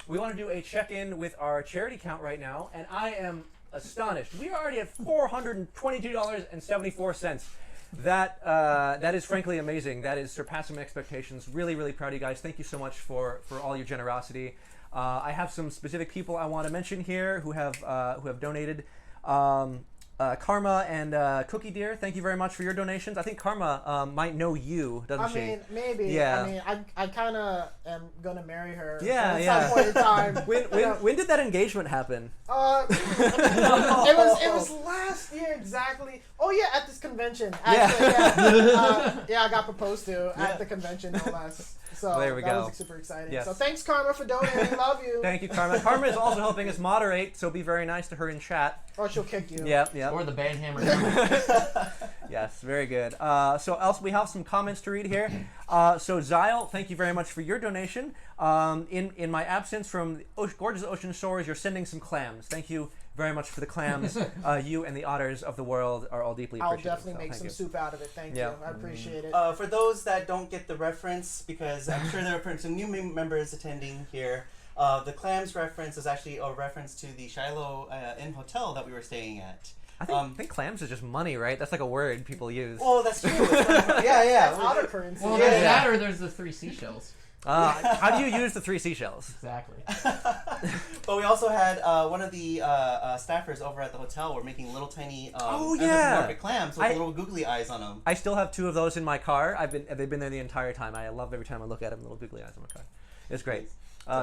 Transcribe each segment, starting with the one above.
we want to do a check-in with our charity count right now, and I am astonished. We are already at $422.74. That is frankly amazing. That is surpassing my expectations. Really, really proud of you guys. Thank you so much for all your generosity. I have some specific people I want to mention here who have donated. Karma and Cookie Deer, thank you very much for your donations. I think Karma might know you, doesn't she? I mean, maybe. Yeah. I mean, I kind of am going to marry her yeah, at some point in time. When did that engagement happen? It was last year exactly. Oh, yeah, at this convention. Actually, yeah, I got proposed to at the convention, no less. So well, there we that go. was super exciting. Yes. So thanks, Karma, for donating. Love you. Thank you, Karma. Karma is also helping us moderate, so be very nice to her in chat. Or she'll kick you. Yeah. Or the band hammer. Yes, very good. So else we have some comments to read here. So Zyle, thank you very much for your donation. In my absence from the gorgeous ocean shores, you're sending some clams. Thank you very much for the clams. You and the otters of the world are all deeply appreciated. I'll definitely make some soup out of it. Thank you. I appreciate it. For those that don't get the reference, because I'm sure there are some new members attending here, the clams reference is actually a reference to the Shiloh Inn Hotel that we were staying at. I think clams is just money, right? That's like a word people use. Oh, that's true. Yeah. That's otter currency. Well, there's that or there's the 3 seashells. How do you use the 3 seashells? Exactly. But we also had one of the staffers over at the hotel were making little tiny anthropomorphic clams with little googly eyes on them. I still have 2 of those in my car. They've been there the entire time. I love every time I look at them, little googly eyes in my car. It's great.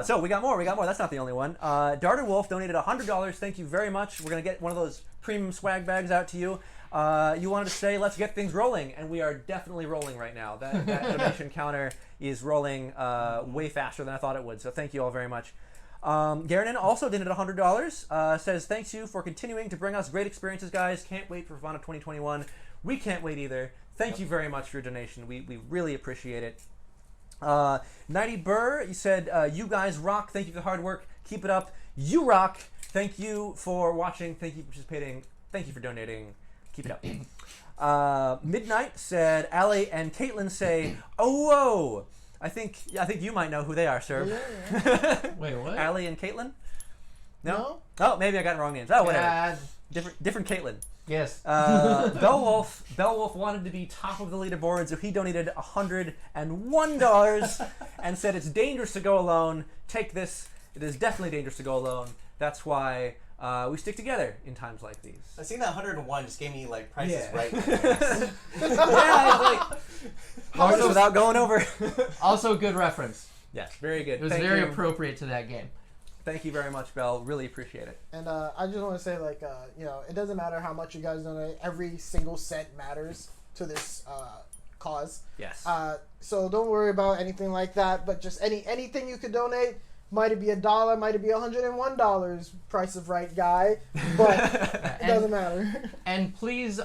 So we got more. That's not the only one. Darter Wolf donated $100. Thank you very much. We're going to get one of those premium swag bags out to you. You wanted to say, let's get things rolling, and we are definitely rolling right now. That donation counter is rolling way faster than I thought it would, so thank you all very much. Garanin also donated $100, says, thanks you for continuing to bring us great experiences, guys. Can't wait for Furvana 2021. We can't wait either. Thank you very much for your donation. We really appreciate it. Nighty Burr, you said, you guys rock. Thank you for the hard work. Keep it up. You rock. Thank you for watching. Thank you for participating. Thank you for donating. Keep it up. Midnight said, Allie and Caitlin say, oh, whoa. I think you might know who they are, sir. Yeah. Wait, what? Allie and Caitlin? No? No? Oh, maybe I got wrong names. Oh, whatever. Yeah. Different Caitlin. Yes. Bell Wolf wanted to be top of the leaderboard, so he donated $101 and said it's dangerous to go alone. Take this. It is definitely dangerous to go alone. That's why we stick together in times like these. I seen that 101 just gave me like prices right. Also, without going over. Also, good reference. Yes, very good. It was very appropriate to that game. Thank you very much, Bell. Really appreciate it. And I just want to say, like, it doesn't matter how much you guys donate. Every single cent matters to this cause. Yes. So don't worry about anything like that. But just anything you could donate. Might it be $1, might it be $101. Price of Right guy, but it doesn't matter. And please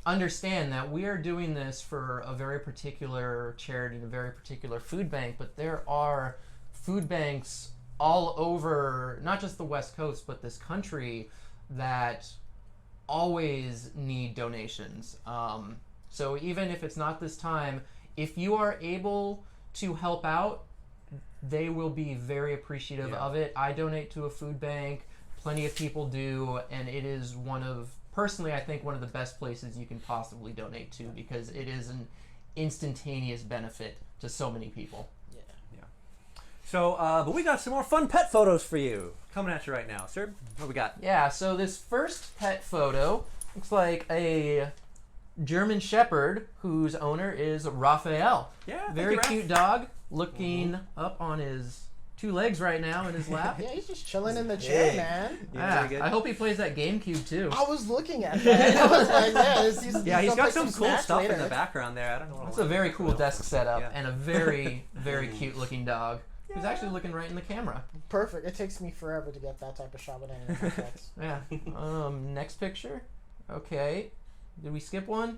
understand that we are doing this for a very particular charity, a very particular food bank. But there are food banks all over, not just the West Coast, but this country that always need donations. So even if it's not this time, if you are able to help out, they will be very appreciative of it. I donate to a food bank. Plenty of people do, and it is personally, I think one of the best places you can possibly donate to because it is an instantaneous benefit to so many people. So, but we got some more fun pet photos for you coming at you right now, sir. What we got? Yeah, so this first pet photo looks like a German Shepherd whose owner is Raphael. Yeah, very cute dog, looking up on his 2 legs right now in his lap. Yeah, he's just chilling in the chair, man. Yeah, I hope he plays that GameCube too. I was looking at that. I was like, he's got some cool stuff in the background there. I don't know. It's a very cool desk setup and a very, very cute looking dog. Who's actually looking right in the camera. Perfect. It takes me forever to get that type of shot with any of my pets. Yeah. Next picture. Okay. Did we skip one?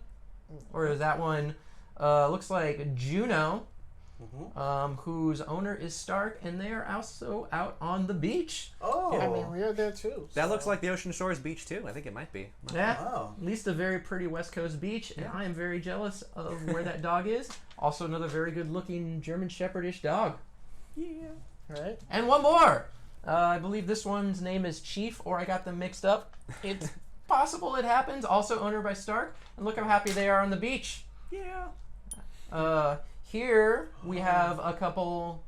Or is that one? Looks like Juno, whose owner is Stark, and they are also out on the beach. Oh. Yeah, I mean, we are there too. That looks like the Ocean Shores beach too. I think it might be. Yeah. At least a very pretty West Coast beach, and I am very jealous of where that dog is. Also, another very good looking German Shepherd-ish dog. Yeah. Right. And one more. I believe this one's name is Chief, or I got them mixed up. It's possible it happens. Also owner by Stark. And look how happy they are on the beach. Yeah. Here we have a couple.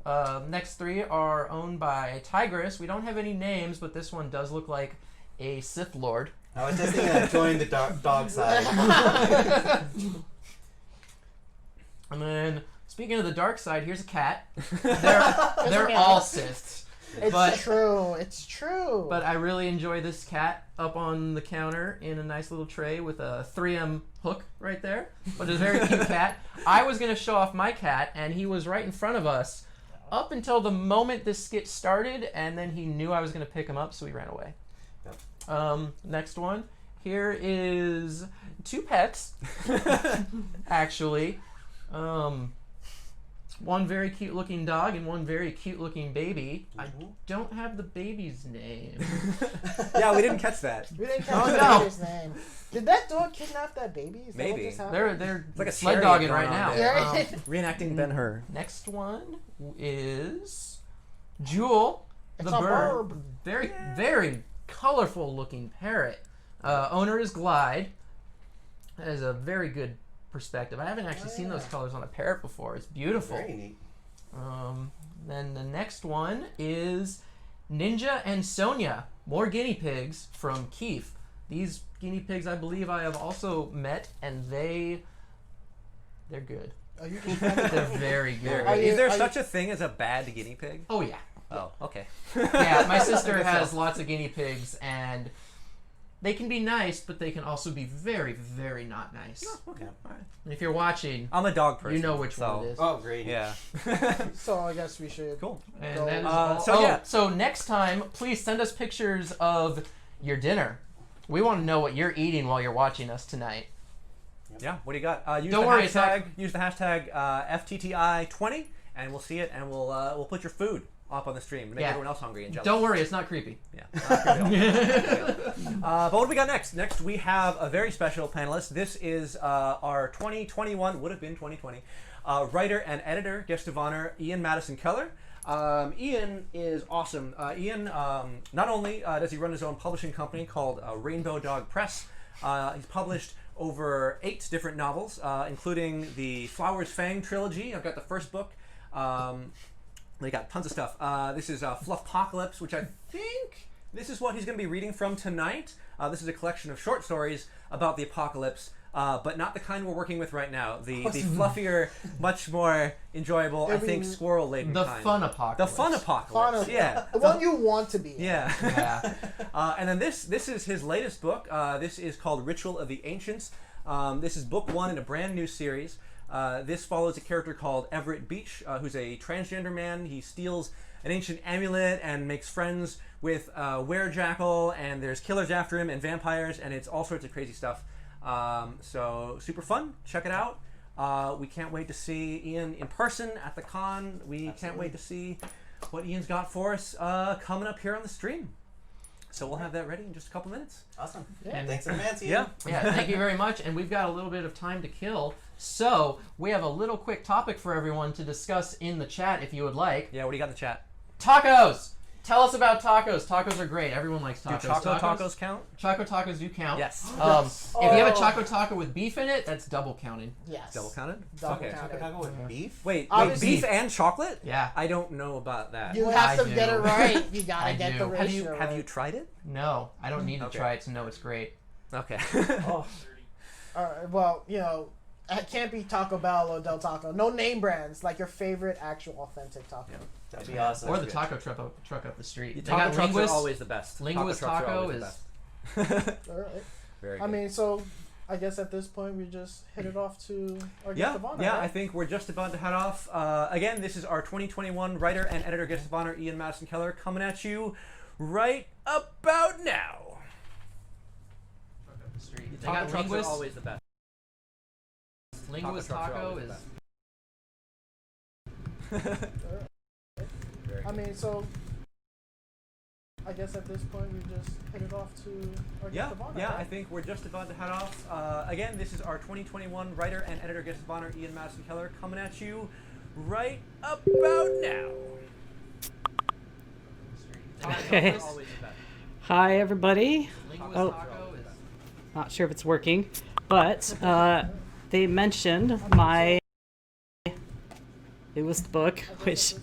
Next three are owned by Tigress. We don't have any names, but this one does look like a Sith Lord. I was just thinking of join the dog side. And then, speaking of the dark side, here's a cat. They're all Siths. It's true. It's true. But I really enjoy this cat up on the counter in a nice little tray with a 3M hook right there. But it's a very cute cat. I was going to show off my cat, and he was right in front of us up until the moment this skit started, and then he knew I was going to pick him up, so he ran away. Yep. Next one. Here is two pets, actually. One very cute looking dog and one very cute looking baby. I don't have the baby's name. Yeah, we didn't catch that. We didn't catch the no. baby's name. Did that dog kidnap that baby? Is Maybe. That what just happened? They're like a sled chariot dogging going right on now. there. Reenacting Ben-Hur. Next one is Jewel, It's the a bird. bird. Very, very colorful looking parrot. Owner is Glide. That is a very good perspective. I haven't actually seen those colors on a parrot before. It's beautiful. Very neat. Then the next one is Ninja and Sonia, more guinea pigs from Keith. These guinea pigs, I believe, I have also met, and they're good. Are you They're very good. Is there such a thing as a bad guinea pig? Oh yeah, Oh, okay. yeah. My sister Good has stuff. lots of guinea pigs, and they can be nice, but they can also be very, very not nice. Okay. All right. And if you're watching, I'm a dog person. you know which so, one it is. Oh, great. Yeah. So I guess we should. Cool. And Go. that is So, all. yeah. So next time, please send us pictures of your dinner. We want to know what you're eating while you're watching us tonight. Yeah. What do you got? Use Don't the worry, it's not- hashtag. Use the hashtag FTTI20, and we'll see it, and we'll put your food up on the stream to make Yeah. everyone else hungry and jealous. Don't worry, it's not creepy. Yeah. Not creepy at all. But what do we got next? Next, we have a very special panelist. This is our 2021, would have been 2020, writer and editor, guest of honor, Madison Keller. Ian is awesome. Ian, not only does he run his own publishing company called Rainbow Dog Press, he's published over 8 different novels, including the Flowers Fang trilogy. I've got the first book. They got tons of stuff. This is Fluffpocalypse, which I think this is what he's going to be reading from tonight. This is a collection of short stories about the apocalypse, but not the kind we're working with right now. The fluffier, much more enjoyable, I think, squirrel-laden The kind. fun The apocalypse. fun apocalypse. Yeah. The one you want to be. Yeah. Yeah. And then this is his latest book. This is called Ritual of the Ancients. This is book 1 in a brand new series. This follows a character called Everett Beach, who's a transgender man. He steals an ancient amulet and makes friends with Werejackal, and there's killers after him and vampires, and it's all sorts of crazy stuff. So super fun. Check it out. We can't wait to see Ian in person at the con. We can't wait to see what Ian's got for us coming up here on the stream. So we'll have that ready in just a couple minutes. Awesome. Yeah. And Thanks in advance, Ian. Yeah. Yeah, thank you very much. And we've got a little bit of time to kill. So we have a little quick topic for everyone to discuss in the chat if you would like. Yeah, what do you got in the chat? Tacos! Tell us about tacos. Tacos are great. Everyone likes Do tacos. choco tacos count? Choco tacos do count. Yes. If you have a choco taco with beef in it, that's double counted. Yes. Double counted? Double Okay. counted. Taco with beef? Wait, Obviously- beef and chocolate? Yeah. I don't know about that. You I have to do. get it right. You gotta I get do. the Have ratio Have you right. tried it? No, I don't need to Okay. try it to know it's great. Okay. Oh. All right. Well, it can't be Taco Bell or Del Taco. No name brands. Like your favorite actual authentic taco. Yeah. That'd be awesome. Or the taco truck up the street. They Taco got trucks Linguist. are always the best. Linguist trucks are taco always the is- best. All right. Very I good. mean, so I guess at this point we just hit it off to our guest Yeah, of honor. yeah. right? I think we're just about to head off. Again, this is our 2021 writer and editor guest of honor, Madison Keller, coming at you right about now. Truck up the street. They Taco got trucks Linguist. are always the best. Linguist Taco trucks are taco always is. the best. Very I good. mean, so I guess at this point we just hit it off to our Yeah, guest of honor. yeah, right? I think we're just about to head off. Again, this is our 2021 writer and editor guest of honor, Madison Keller, coming at you right about now. Okay. Hi, everybody. Oh, not sure if it's working, but they mentioned my newest book, which...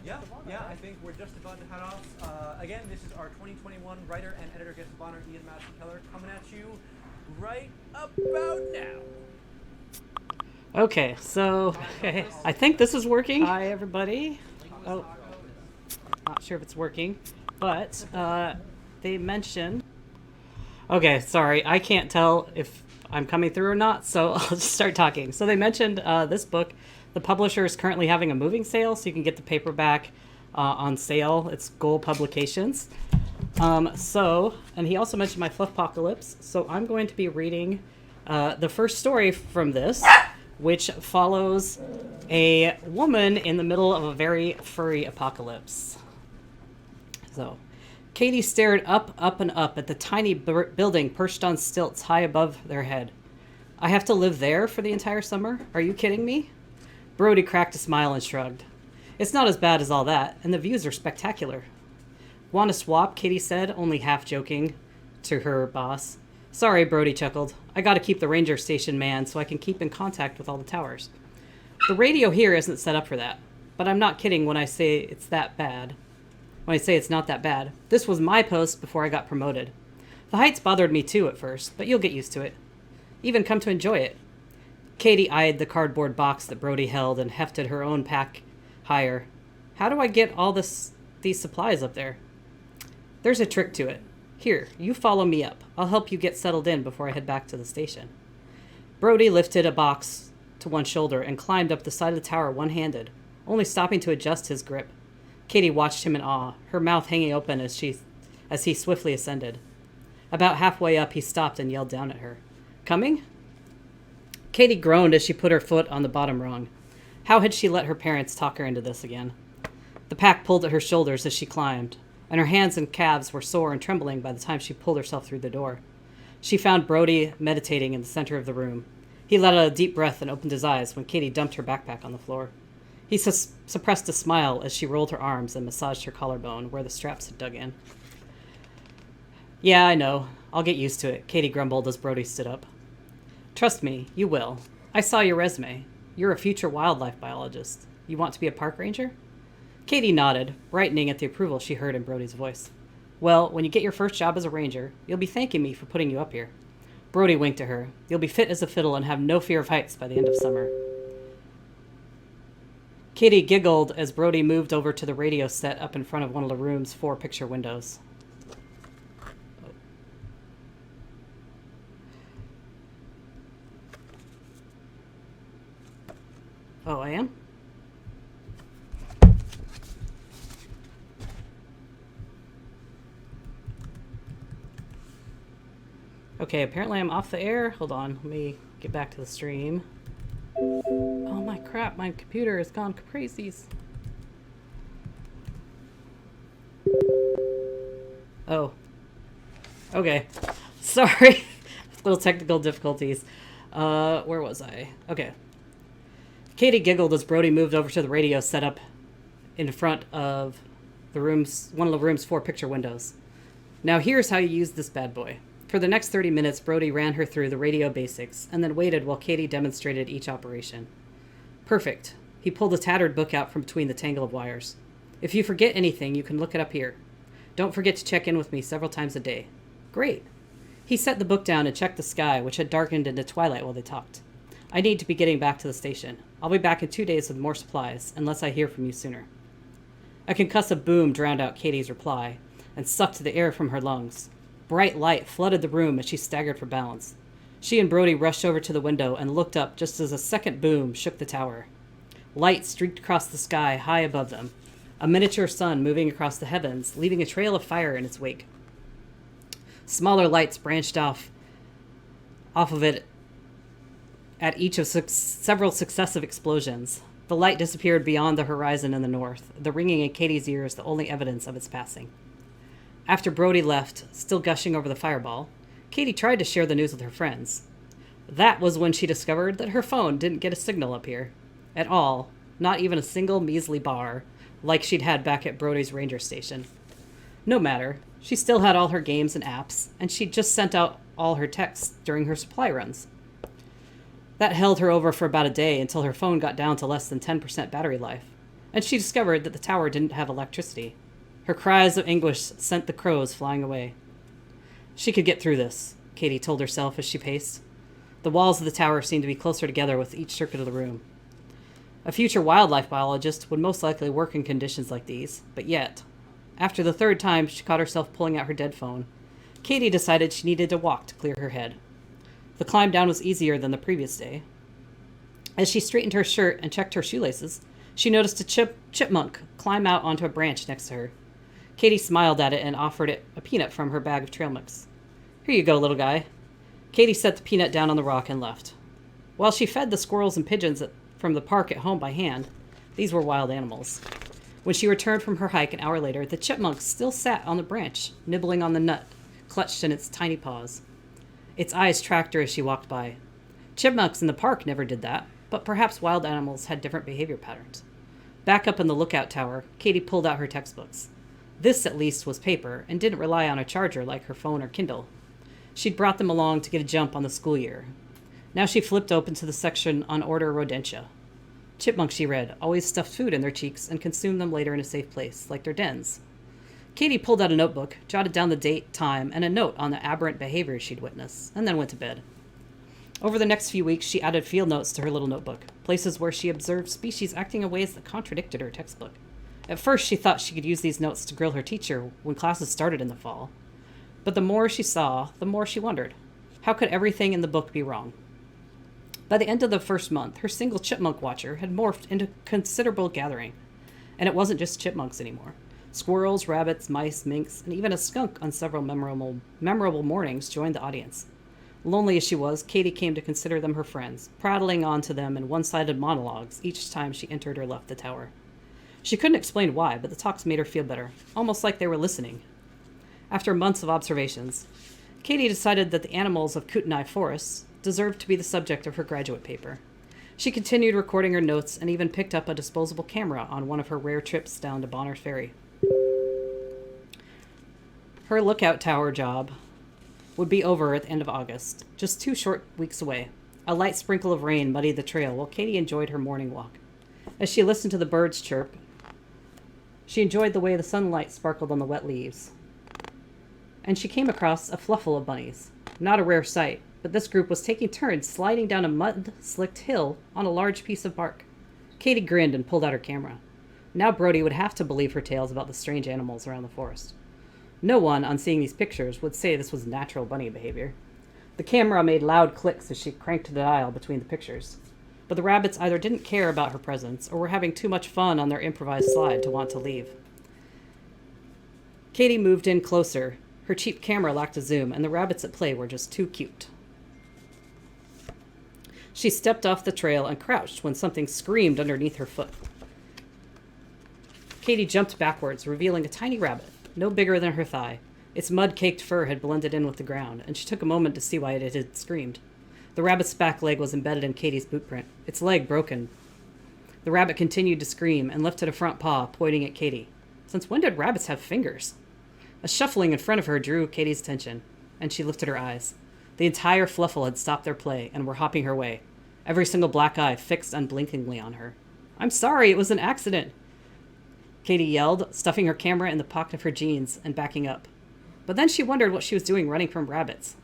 Yeah, I think we're just about to head off. Again, this is our 2021 writer and editor guest of honor, Ian Madison Keller, coming at you right about now. Okay, so I think this is working. Hi, everybody. Oh, not sure if it's working, but they mentioned... Okay, sorry, I can't tell if I'm coming through or not, so I'll just start talking. So they mentioned this book. The publisher is currently having a moving sale, so you can get the paperback on sale. It's Goal Publications. And he also mentioned my Fluffpocalypse, so I'm going to be reading the first story from this, which follows a woman in the middle of a very furry apocalypse. So, Katie stared up and up at the tiny building perched on stilts high above their head. I have to live there for the entire summer? Are you kidding me? Brody cracked a smile and shrugged. It's not as bad as all that, and the views are spectacular. Want to swap? Katie said, only half joking to her boss. Sorry, Brody chuckled. I gotta keep the ranger station manned so I can keep in contact with all the towers. The radio here isn't set up for that, but I'm not kidding when I say it's that bad. When I say it's not that bad. This was my post before I got promoted. The heights bothered me too at first, but you'll get used to it. Even come to enjoy it. Katie eyed the cardboard box that Brody held and hefted her own pack higher. How do I get all these supplies up there? There's a trick to it. Here, you follow me up. I'll help you get settled in before I head back to the station. Brody lifted a box to one shoulder and climbed up the side of the tower one-handed, only stopping to adjust his grip. Katie watched him in awe, her mouth hanging open as he swiftly ascended. About halfway up, he stopped and yelled down at her. Coming? Katie groaned as she put her foot on the bottom rung. How had she let her parents talk her into this again? The pack pulled at her shoulders as she climbed, and her hands and calves were sore and trembling by the time she pulled herself through the door. She found Brody meditating in the center of the room. He let out a deep breath and opened his eyes when Katie dumped her backpack on the floor. He suppressed a smile as she rolled her arms and massaged her collarbone where the straps had dug in. Yeah, I know. I'll get used to it, Katie grumbled as Brody stood up. Trust me, you will. I saw your resume. You're a future wildlife biologist. You want to be a park ranger? Katie nodded, brightening at the approval she heard in Brody's voice. Well, when you get your first job as a ranger, you'll be thanking me for putting you up here. Brody winked at her. You'll be fit as a fiddle and have no fear of heights by the end of summer. Katie giggled as Brody moved over to the radio set up in front of one of the room's 4 picture windows. Oh, I am? Okay, apparently I'm off the air. Hold on, let me get back to the stream. Oh my crap, my computer has gone crazies. Oh. Okay. Sorry. Little technical difficulties. Where was I? Okay. Katie giggled as Brody moved over to the radio set up in front of one of the room's 4 picture windows. Now here's how you use this bad boy. For the next 30 minutes, Brody ran her through the radio basics and then waited while Katie demonstrated each operation. Perfect. He pulled a tattered book out from between the tangle of wires. If you forget anything, you can look it up here. Don't forget to check in with me several times a day. Great. He set the book down and checked the sky, which had darkened into twilight while they talked. I need to be getting back to the station. I'll be back in 2 days with more supplies, unless I hear from you sooner. A concussive boom drowned out Katie's reply and sucked the air from her lungs. Bright light flooded the room as she staggered for balance. She and Brody rushed over to the window and looked up just as a second boom shook the tower. Light streaked across the sky high above them, a miniature sun moving across the heavens, leaving a trail of fire in its wake. Smaller lights branched off of it at each of several successive explosions. The light disappeared beyond the horizon in the north, the ringing in Katie's ears the only evidence of its passing. After Brody left, still gushing over the fireball, Katie tried to share the news with her friends. That was when she discovered that her phone didn't get a signal up here. At all. Not even a single measly bar, like she'd had back at Brody's ranger station. No matter, she still had all her games and apps, and she'd just sent out all her texts during her supply runs. That held her over for about a day until her phone got down to less than 10% battery life, and she discovered that the tower didn't have electricity. Her cries of anguish sent the crows flying away. She could get through this, Katie told herself as she paced. The walls of the tower seemed to be closer together with each circuit of the room. A future wildlife biologist would most likely work in conditions like these, but yet, after the third time she caught herself pulling out her dead phone, Katie decided she needed to walk to clear her head. The climb down was easier than the previous day. As she straightened her shirt and checked her shoelaces, she noticed a chipmunk climb out onto a branch next to her. Katie smiled at it and offered it a peanut from her bag of trail mix. "Here you go, little guy." Katie set the peanut down on the rock and left. While she fed the squirrels and pigeons from the park at home by hand, these were wild animals. When she returned from her hike an hour later, the chipmunk still sat on the branch, nibbling on the nut, clutched in its tiny paws. Its eyes tracked her as she walked by. Chipmunks in the park never did that, but perhaps wild animals had different behavior patterns. Back up in the lookout tower, Katie pulled out her textbooks. This, at least, was paper and didn't rely on a charger like her phone or Kindle. She'd brought them along to get a jump on the school year. Now she flipped open to the section on order rodentia. Chipmunks, she read, always stuffed food in their cheeks and consumed them later in a safe place, like their dens. Katie pulled out a notebook, jotted down the date, time, and a note on the aberrant behavior she'd witnessed, and then went to bed. Over the next few weeks, she added field notes to her little notebook, places where she observed species acting in ways that contradicted her textbook. At first, she thought she could use these notes to grill her teacher when classes started in the fall. But the more she saw, the more she wondered. How could everything in the book be wrong? By the end of the first month, her single chipmunk watcher had morphed into a considerable gathering. And it wasn't just chipmunks anymore. Squirrels, rabbits, mice, minks, and even a skunk on several memorable mornings joined the audience. Lonely as she was, Katie came to consider them her friends, prattling on to them in one-sided monologues each time she entered or left the tower. She couldn't explain why, but the talks made her feel better, almost like they were listening. After months of observations, Katie decided that the animals of Kootenai forests deserved to be the subject of her graduate paper. She continued recording her notes and even picked up a disposable camera on one of her rare trips down to Bonner's Ferry. Her lookout tower job would be over at the end of August, just 2 short weeks away. A light sprinkle of rain muddied the trail while Katie enjoyed her morning walk. As she listened to the birds chirp, she enjoyed the way the sunlight sparkled on the wet leaves. And she came across a fluffle of bunnies. Not a rare sight, but this group was taking turns sliding down a mud-slicked hill on a large piece of bark. Katie grinned and pulled out her camera. Now Brody would have to believe her tales about the strange animals around the forest. No one, on seeing these pictures, would say this was natural bunny behavior. The camera made loud clicks as she cranked the dial between the pictures. But the rabbits either didn't care about her presence or were having too much fun on their improvised slide to want to leave. Katie moved in closer. Her cheap camera lacked a zoom, and the rabbits at play were just too cute. She stepped off the trail and crouched when something screamed underneath her foot. Katie jumped backwards, revealing a tiny rabbit, no bigger than her thigh. Its mud-caked fur had blended in with the ground, and she took a moment to see why it had screamed. The rabbit's back leg was embedded in Katie's boot print, its leg broken. The rabbit continued to scream and lifted a front paw, pointing at Katie. Since when did rabbits have fingers? A shuffling in front of her drew Katie's attention, and she lifted her eyes. The entire fluffle had stopped their play and were hopping her way, every single black eye fixed unblinkingly on her. "I'm sorry, it was an accident," Katie yelled, stuffing her camera in the pocket of her jeans and backing up. But then she wondered what she was doing running from rabbits.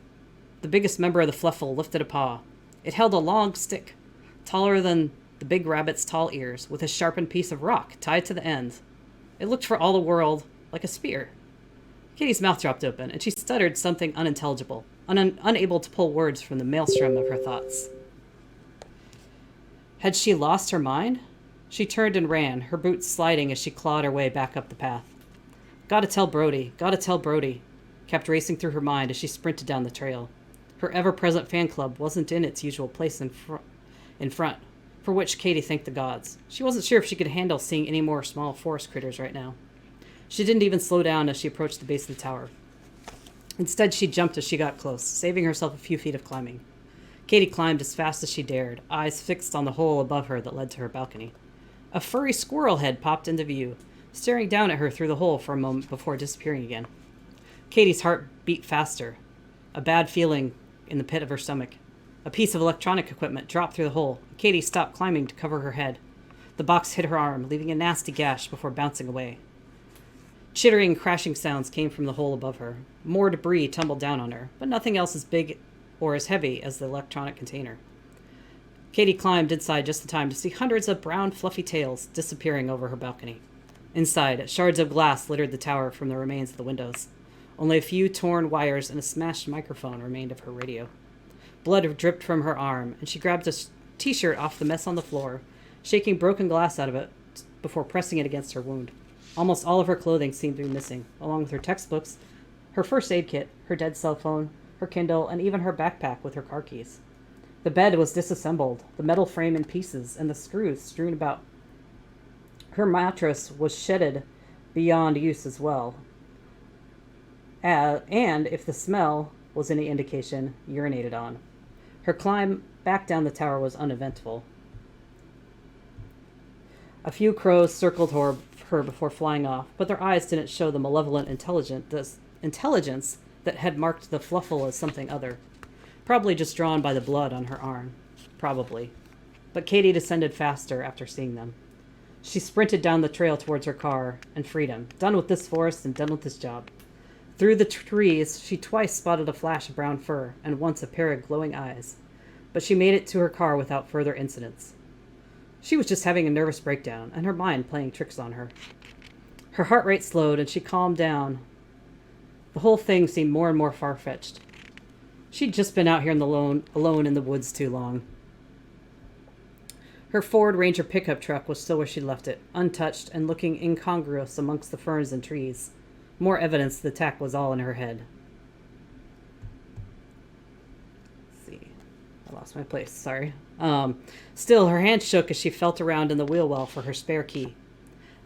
The biggest member of the fluffle lifted a paw. It held a long stick, taller than the big rabbit's tall ears, with a sharpened piece of rock tied to the end. It looked for all the world like a spear. Katie's mouth dropped open, and she stuttered something unintelligible, unable to pull words from the maelstrom of her thoughts. Had she lost her mind? She turned and ran, her boots sliding as she clawed her way back up the path. Gotta tell Brody, kept racing through her mind as she sprinted down the trail. Her ever-present fan club wasn't in its usual place in front, for which Katie thanked the gods. She wasn't sure if she could handle seeing any more small forest critters right now. She didn't even slow down as she approached the base of the tower. Instead, she jumped as she got close, saving herself a few feet of climbing. Katie climbed as fast as she dared, eyes fixed on the hole above her that led to her balcony. A furry squirrel head popped into view, staring down at her through the hole for a moment before disappearing again. Katie's heart beat faster, a bad feeling in the pit of her stomach. A piece of electronic equipment dropped through the hole. Katie stopped climbing to cover her head. The box hit her arm, leaving a nasty gash before bouncing away. Chittering, crashing sounds came from the hole above her. More debris tumbled down on her, but nothing else as big or as heavy as the electronic container. Katie climbed inside just in time to see hundreds of brown, fluffy tails disappearing over her balcony. Inside, shards of glass littered the tower from the remains of the windows. Only a few torn wires and a smashed microphone remained of her radio. Blood dripped from her arm, and she grabbed a t-shirt off the mess on the floor, shaking broken glass out of it before pressing it against her wound. Almost all of her clothing seemed to be missing, along with her textbooks, her first aid kit, her dead cell phone, her Kindle, and even her backpack with her car keys. The bed was disassembled, the metal frame in pieces, and the screws strewn about. Her mattress was shedded beyond use as well. And, if the smell was any indication, urinated on. Her climb back down the tower was uneventful. A few crows circled her before flying off, but their eyes didn't show the malevolent intelligence that had marked the fluffle as something other. Probably just drawn by the blood on her arm. Probably. But Katie descended faster after seeing them. She sprinted down the trail towards her car and freedom. Done with this forest and done with this job. Through the trees, she twice spotted a flash of brown fur and once a pair of glowing eyes. But she made it to her car without further incidents. She was just having a nervous breakdown, and her mind playing tricks on her. Her heart rate slowed, and she calmed down. The whole thing seemed more and more far-fetched. She'd just been out here alone in the woods too long. Her Ford Ranger pickup truck was still where she left it, untouched and looking incongruous amongst the ferns and trees. More evidence the attack was all in her head. Let's see. I lost my place, sorry. Still, her hand shook as she felt around in the wheel well for her spare key.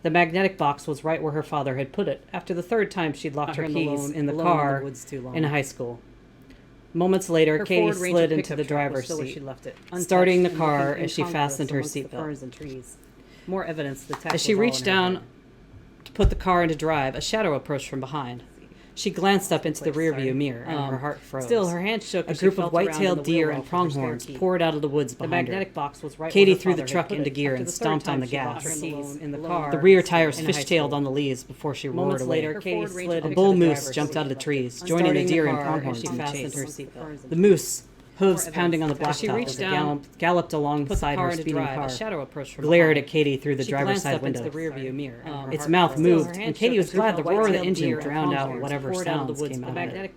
The magnetic box was right where her father had put it, after the third time she'd locked her keys in the car in high school. Moments later, Katie slid into the driver's seat, starting the car as she fastened her seatbelt. More evidence the attack. As she reached down to put the car into drive, a shadow approached from behind. She glanced up into the rearview mirror, and her heart froze. Still, her hand shook. A group of white-tailed deer and pronghorns poured out of the woods behind her. The magnetic box was right. Katie threw the truck into gear and stomped on the gas. The rear tires fishtailed on the leaves before she roared away. A bull moose jumped out of the trees, joining the deer and pronghorns in the chase. The moose, hooves pounding on the blacktop as it galloped alongside her speeding car, glared at Katie through the driver's side window. Its mouth moved, and Katie was glad the roar of the engine drowned out whatever sounds came out of it.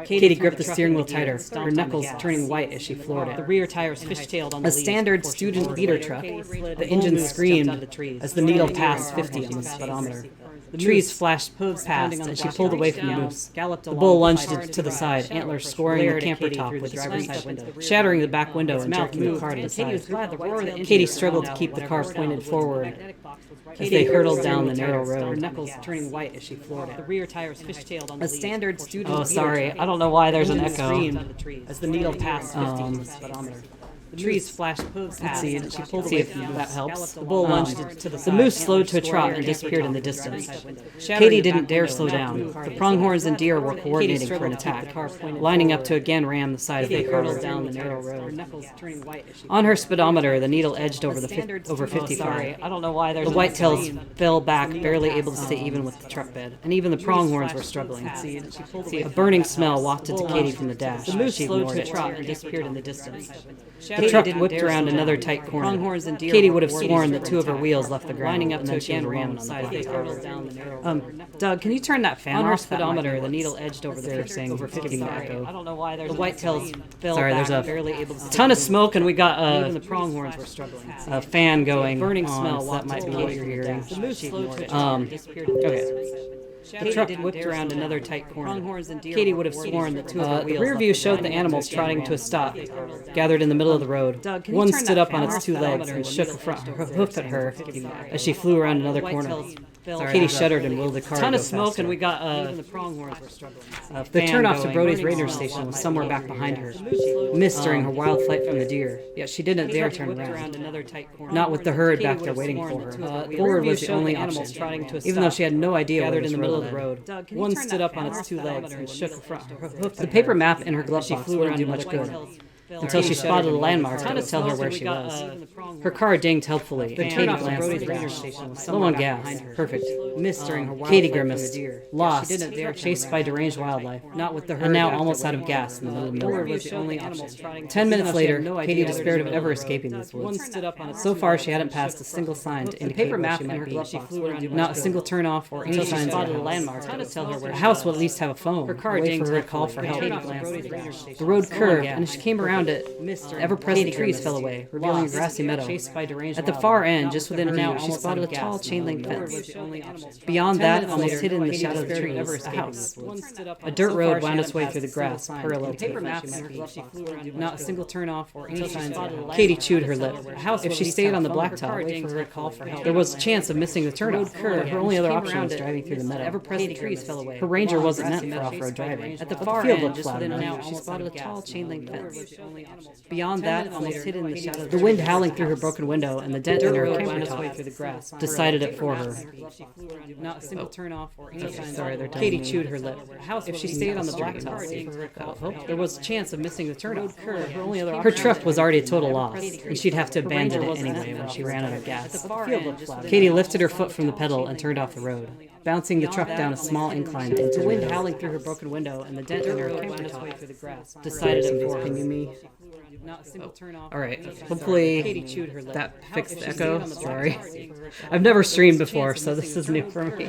Katie gripped the steering wheel tighter, her knuckles turning white as she floored it. The rear tires fishtailed on the leaves. A standard student leader truck, the engine screamed as the needle passed 50 on the speedometer. The trees flashed past, and she pulled away from the moose. The bull lunged to the side, antlers scoring the camper top with its feet, shattering the back window and jerking the car to the side. Katie struggled to keep the car pointed forward as they hurtled down the narrow road. Her knuckles turning white as she floored it. The rear tires fishtailed on the leaves. A standard student. Oh, sorry. I don't know why there's an echo. As the needle passed 50 on the speedometer. The trees flashed past, and she pulled away from that helps. The bull lunged to the side. The moose slowed to a trot and disappeared in the distance. Katie didn't dare slow down. The pronghorns and deer were coordinating for an attack, lining up to again ram the side of the car down the narrow road. On her speedometer, the needle edged over 55. I don't know why there's the whitetails fell back, barely able to stay even with the truck bed, and even the pronghorns were struggling. A burning smell wafted to Katie from the dash. The moose slowed to a trot and disappeared in the distance. The truck whipped around another tight corner. Katie would have sworn that two of her wheels left the ground, and then she had ran on the block. Doug, can you turn that fan off? On her speedometer, the needle edged over the saying over 50 echo. I don't know why there's the whitetails fell back, there's a ton of smoke, and we got even the pronghorns were struggling. A fan going. Burning smell. So that might be what you're hearing. Okay. The truck whipped around another tight corner. Katie would have sworn that two of her wheels. The rear view showed the animals trotting to a stop, gathered in the middle of the road. One stood up on its two legs and shook a front hoof at her as she flew around another corner. Katie shuddered and willed the car. Ton of smoke, and we got even the pronghorns were struggling. The turnoff to Brody's radio station was somewhere back behind her. Missed during her wild flight from the deer, yet she didn't dare turn around. Not with the herd back there waiting for her. Forward was the only option, even though she had no idea gathered in the middle of the road. One stood up on its two legs and shook her front. The paper map in her glove box wouldn't do much good until she spotted a landmark that would tell her where she was. Her car dinged helpfully, and Katie glanced at the ground. Low on gas. Perfect. Missed during her wild Katie grimaced. Lost. Chased by deranged wildlife. Not with the herd. And now almost out of gas in the middle of nowhere. Was the only option. 10 minutes later, Katie despaired of ever escaping these woods. So far, she hadn't passed a single sign to indicate where she might be. Not a single turnoff or any signs of a landmark that would tell her where. A house would at least have a phone. Her car dinged for her to call for help. The road curved, and as she came around it, ever-present trees fell away, revealing a grassy meadow. At the far end, just within an hour, she spotted a tall chain-link fence. Beyond that, almost hidden in the shadow of the trees, a house. A dirt road wound its way through the grass, parallel to it. Not a single turnoff or any signs of it. Katie chewed her lip. If she stayed on the blacktop, wait for her to call for help. There was a chance of missing the turnoff. Her only other option was driving through the meadow. Ever-present trees fell away. Her Ranger wasn't meant for off-road driving. At the far end, just within an hour, she spotted a tall chain-link fence. Beyond that, almost hidden in the shadow, the wind howling through her broken window and the dent in her camper top decided it for her. Not a single turnoff or any signs. Sorry, they're Katie chewed her lip. If she stayed on the blacktop, there was a chance of missing the turnoff. Her truck was already a total loss, and she'd have to abandon it anyway when she ran out of gas. Katie lifted her foot from the pedal and turned off the road, bouncing the truck down a small incline into the wind howling through her broken window and the dent in her camper top decided it for her. Not a single turnoff. All right. Hopefully that fixed the echo. Sorry. I've never streamed before, so this is new for me.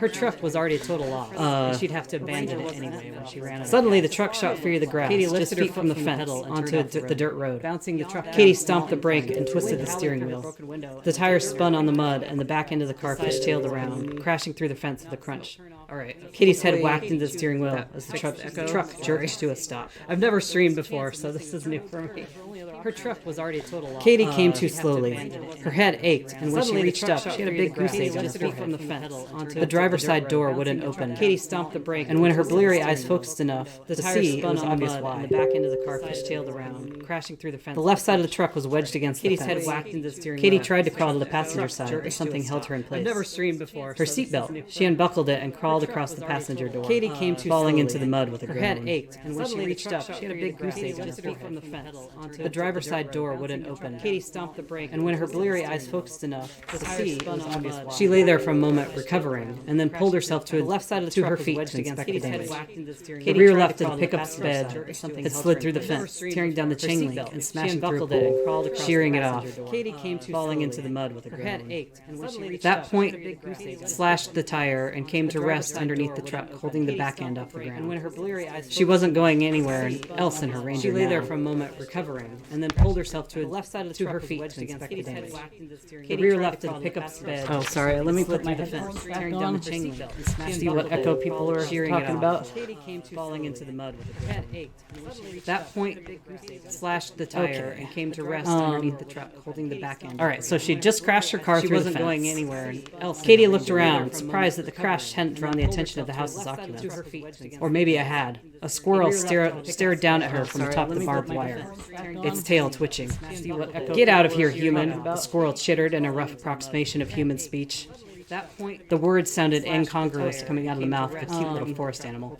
Her truck was already a total loss. She'd have to abandon it anyway when she ran out. Suddenly, the truck shot free of the grass, just feet from the fence, onto the dirt road. Bouncing the truck. Katie stomped the brake and twisted the steering wheel. The tires spun on the mud, and the back end of the car fishtailed around, crashing through the fence with a crunch. All right. Katie's head whacked into the steering wheel as the truck jerked to a stop. I've never streamed before, so this is new for me. Her truck was already a total loss. Katie came too slowly. Her head ached, and when she reached up, she had a big goose egg on her feet from the fence. The driver's side door wouldn't open. Katie stomped the brake, and when her bleary eyes focused enough to see, it was obvious why. The back end of the car fishtailed around, crashing through the fence. The left side of the truck was wedged against the fence. Katie's head whacked into the steering wheel. Katie tried to crawl to the passenger side, but something held her in place. I've never streamed before. Her seatbelt. She unbuckled it and crawled across the passenger door. Katie came too falling into the mud with a groan. Her head ached, and when she reached up, she had a big goose egg on her feet from the fence. The driver's side door wouldn't open. Katie stomped the brake, and when her bleary eyes focused enough to see, it was obvious why. She lay there for a moment, recovering, and then pulled herself to the left side of her feet to inspect the damage. The rear left of the pickup's bed had slid through the fence, tearing down the chain link and smashing through a pole, shearing it off. Katie came falling into the mud with a groan. At that point, slashed the tire and came to rest underneath the truck, holding the back end off the ground. She wasn't going anywhere else in her Ranger. She lay there for a moment, recovering, and then pulled herself to the left side of her feet to inspect the damage. The rear left of the pickup's bed. Oh, sorry. Let me put my defense. Tearing down the chain link and smashing. See what echo people are talking about? Falling into the mud with a head ached. At that point, slashed the tire and came to rest underneath the truck, holding the back end. All right, so she just crashed her car through the fence. She wasn't going anywhere else. Katie looked around, surprised that the crash hadn't drawn the attention of the house's occupants. Or maybe it had. A squirrel stared down at her from atop the barbed wire, its tail twitching. Get out of here, human, the squirrel chittered in a rough approximation of human speech. The words sounded incongruous coming out of the mouth of a cute little forest animal.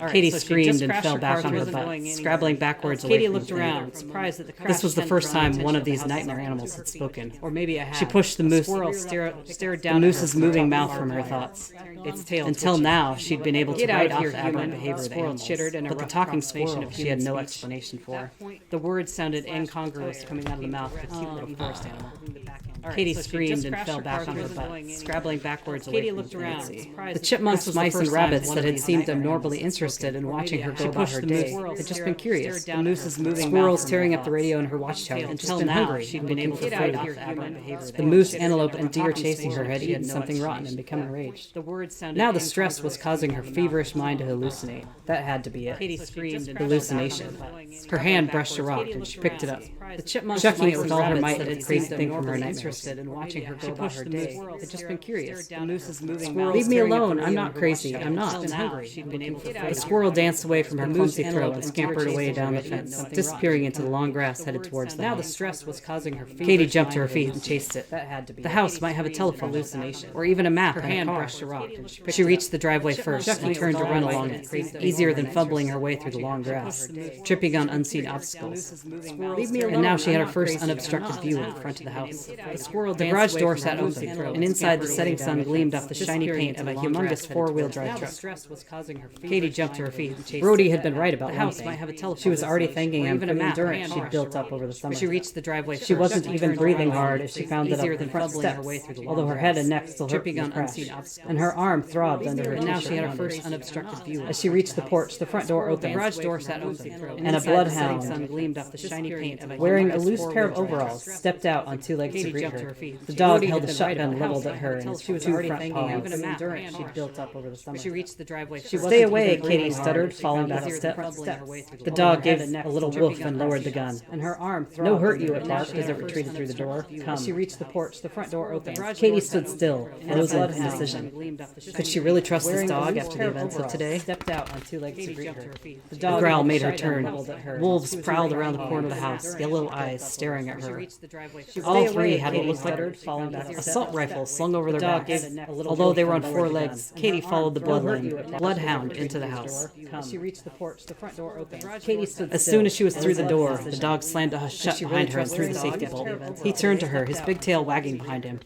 Katie screamed and fell back on her butt, scrabbling backwards away from the around, surprised that this was the first time one of these nightmare animals had spoken. Or maybe she pushed the moose's moving mouth from her thoughts. Its tail until now, she'd been able to write off the aberrant behavior of the animals, but the talking squirrel she had no explanation for. The words sounded incongruous coming out of the mouth of a cute little forest animal. Katie screamed and fell back on her butt, scrabbling backwards away from the fancy. The chipmunks, mice, and rabbits that had seemed abnormally interested in watching her go about her day had just been curious. The moose's moving squirrels tearing up the radio in her watchtower had just been hungry. She'd been able to food. The moose, antelope, and deer chasing her had eaten something rotten and become enraged. Now the stress was causing her feverish mind to hallucinate. That had to be it. Hallucination. Her hand brushed a rock and she picked it up. The chipmunk chucking it with all her might at the crazy thing from her nightmare interested in watching her go about her day. I'd just been curious. The moose is moving. Leave me alone. I'm not crazy. I'm not. Still hungry. She'd been able to The squirrel danced away from her clumsy throat and scampered away down the fence, disappearing into the long grass headed towards the Now house. the stress was causing her fever. Katie jumped to her feet and chased it. That had to be. The house might have a telephone hallucination, or even a map Her and a hand car. brushed a rock, and She reached the driveway first and turned to run along it, easier than fumbling her way through the long grass, tripping on unseen obstacles. And now she had her first unobstructed view of the front of the house. The garage door sat open, and inside the setting sun gleamed off the shiny paint of a humongous four-wheel drive truck. Katie jumped to her feet. Brody had been right about The one house thing. might have a telephone. She was already thanking him for even a the map endurance and she'd car. built up over the summer. She reached the driveway. She wasn't even breathing hard as she found it easier up the than front fumbling her steps, way through the long although her head grass, and neck still hurt tripping from on the crash, unseen obstacles. and her arm throbbed under her And now t-shirt she had her wonders. first unobstructed view. As she reached the porch, the front door The opened, garage door sat open, and a inside the bloodhound, setting sun gleamed off the shiny paint of a wearing a humongous loose pair of four-wheel drive overalls, truck. stepped out on two legs to Katie greet jumped to her. her feet. The dog Brody held had a been right shotgun about the leveled house. at her, and She was two already front thinking paws, even a map endurance and she'd car. built up over the summer. She reached the driveway. Stay away, Katie stuttered, falling back a step. The dog gave a little woof and lowered the gun. And her arm throbbed. No hurt you, it And now barked she as had it her retreated first through the door. unobstructed Come. view. As she reached the porch, the front door opened. garage Katie door stood sat still, open, frozen and in a bloodhound indecision. gleamed off the shiny Could she really trust this Wearing a dog loose after pair the of events of overalls, today? stepped out on two legs Katie to greet jumped her. to her feet. The The dog growl held made her shotgun turn. leveled at her. Wolves She was prowled already around the thinking corner of the even house, endurance yellow she'd built eyes up staring over at the her. summer. She reached the driveway. All three had what Katie looked like stuttered, falling back a assault rifles slung over The their dog backs. gave a little Although they woof were on and four lowered the legs, gun. Katie And her followed the arm bloodline, throbbed. bloodhound into the house. As she reached the porch, the front door opened. Katie stood as soon as she was through the door, the dog slammed shut behind her and threw the safety bolt. He turned to her, his big tail wagging behind him.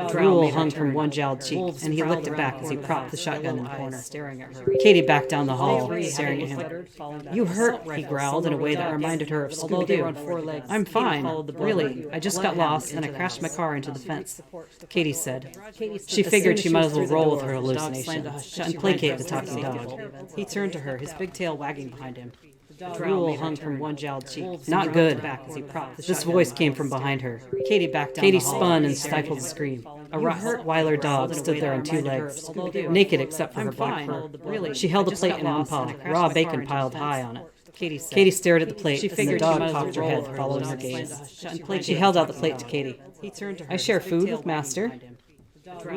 Drool hung from one jowled cheek, and he licked it back as he propped the shotgun in the corner. staring at her. Katie backed down the hall, staring at him. "You hurt," he growled in a way that reminded her of Scooby-Doo. "I'm fine. Really, I just got lost and I crashed my car into the fence," Katie said. She figured she might as well roll with her hallucination and placate the talking dog. He turned to her, his big tail wagging behind him. Drool hung from one jowled cheek. "Not good." This voice came from behind her. Katie backed down. Katie spun and stifled a scream. A Rottweiler dog stood there on two legs, naked except for her black fur. She held a plate in one paw, raw bacon piled high on it. Katie stared at the plate, and the dog cocked her head, following her gaze. She held out the plate to Katie. "I share food with Master."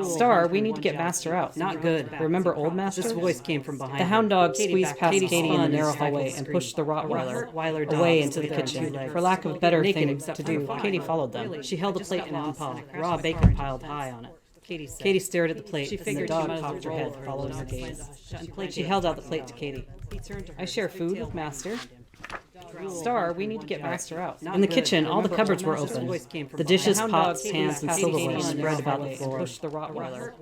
"Star, we need to get Master out." "Not good. Remember old Master?" This voice came from behind. The hound dog squeezed past Katie in the narrow hallway and pushed the Rottweiler away into the kitchen. For lack of a better thing to do, Katie followed them. She held a plate in one paw, raw bacon piled high on it. Katie stared at the plate, and the dog cocked her head, following her gaze. She held out the plate to Katie. "I share food with Master." "Star, we need to get Master out." In the kitchen, all the cupboards were open. The dishes, pots, pans, and silverware spread about the floor.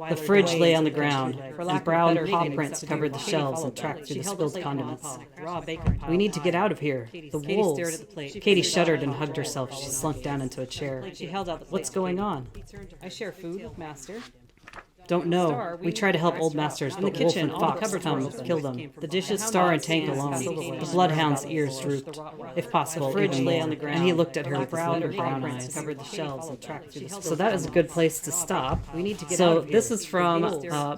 The fridge lay on the ground, and brown paw prints covered the shelves and tracked through the spilled condiments. "We need to get out of here. The wolves." Katie shuddered and hugged herself. She slunk down into a chair. "What's going on?" "I share food with Master." "Don't know. We try to help old masters, but Wolf and Fox come kill them. The dishes, Star and Tank alone. The bloodhound's ears drooped, if possible. The fridge lay on the ground, and he looked at her with his little brown eyes. Covered the shelves and tracked through the So that is a good place to stop. So this is from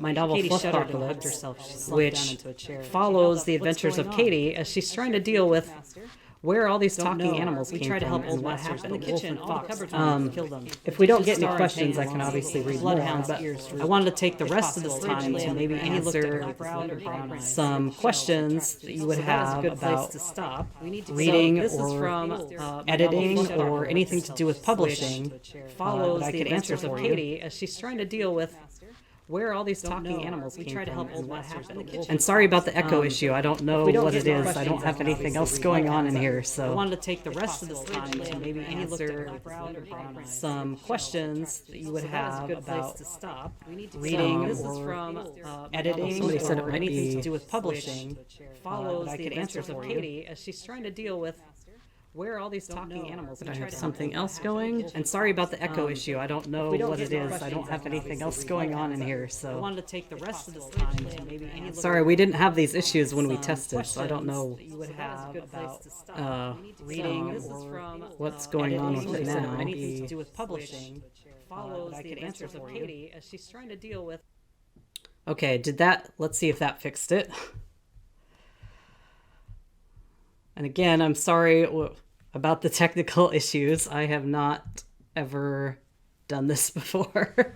my novel Fluffpocalypse, which follows the adventures of Katie as she's trying to deal with where all these talking animals came from and what happened. If we don't get any questions, I can obviously read more, but I wanted to take the rest of this time to maybe answer some questions that you would have about reading or editing or anything to do with publishing that I could answer for you as she's trying to deal with where all these talking animals came from and what happened. And sorry about the echo issue. I don't know what it is. I don't have anything else going on in here, so I wanted to take the rest of this time to maybe answer some questions that you would have about reading or editing. Somebody said it might be to do with publishing that I could answer for Katie as she's trying to deal with where are all these talking animals? Did I have something else going? And sorry about the echo issue. I don't know what it is. I don't have anything else going on in here, so I wanted to take the rest of this time to maybe sorry, we didn't have these issues when we tested, so I don't know you would have about reading or what's going on with it now. Anything to do with publishing follows I could answer for Katie as she's trying to deal with. Okay, let's see if that fixed it. And again, I'm sorry about the technical issues. I have not ever done this before.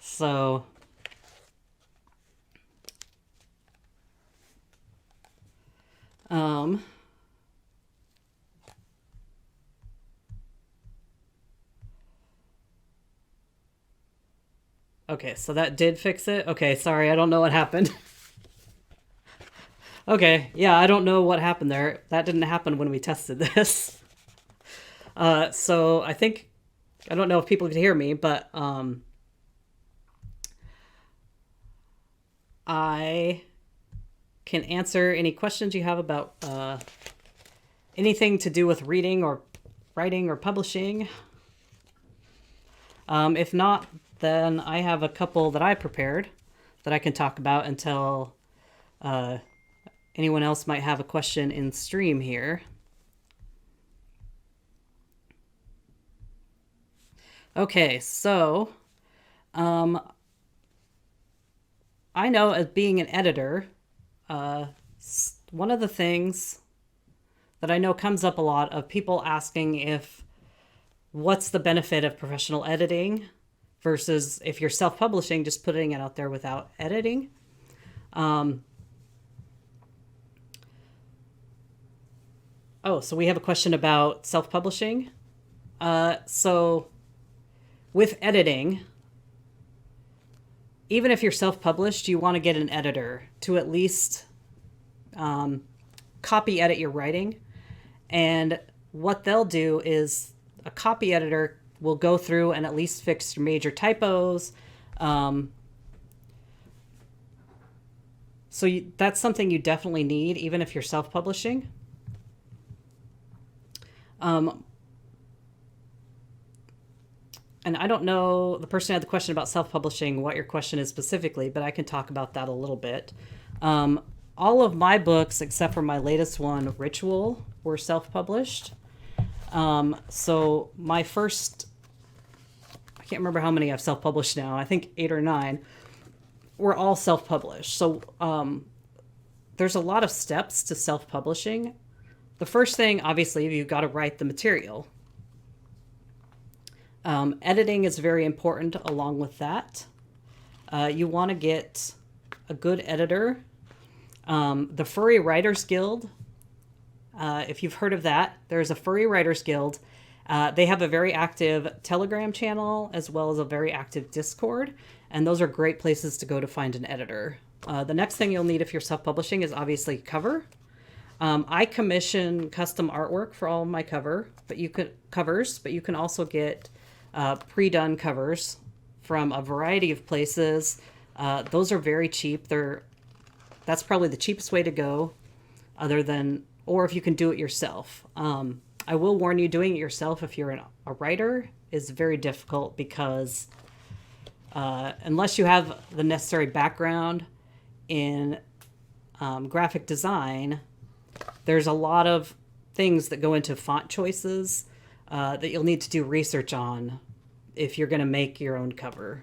So okay, so that did fix it. Okay, sorry, I don't know what happened. Okay, yeah, I don't know what happened there. That didn't happen when we tested this. So I think, I don't know if people could hear me, but I can answer any questions you have about anything to do with reading or writing or publishing. If not, then I have a couple that I prepared that I can talk about until anyone else might have a question in stream here. Okay, so I know as being an editor, one of the things that I know comes up a lot of people asking what's the benefit of professional editing versus if you're self-publishing, just putting it out there without editing. So we have a question about self-publishing. So with editing, even if you're self-published, you want to get an editor to at least copy edit your writing. And what they'll do is a copy editor will go through and at least fix your major typos. That's something you definitely need, even if you're self-publishing. And I don't know, the person who had the question about self-publishing, what your question is specifically, but I can talk about that a little bit. All of my books, except for my latest one, Ritual, were self-published. So my first, I can't remember how many I've self-published now, I think 8 or 9, were all self-published. So there's a lot of steps to self-publishing. The first thing, obviously, you've got to write the material. Editing is very important along with that. You want to get a good editor. The Furry Writers Guild, if you've heard of that, there's a Furry Writers Guild. They have a very active Telegram channel as well as a very active Discord, and those are great places to go to find an editor. The next thing you'll need if you're self-publishing is obviously cover. I commission custom artwork for all of my covers, but you can also get pre-done covers from a variety of places. Those are very cheap. That's probably the cheapest way to go, or if you can do it yourself. I will warn you, doing it yourself if you're a writer is very difficult because unless you have the necessary background in graphic design, there's a lot of things that go into font choices that you'll need to do research on if you're going to make your own cover.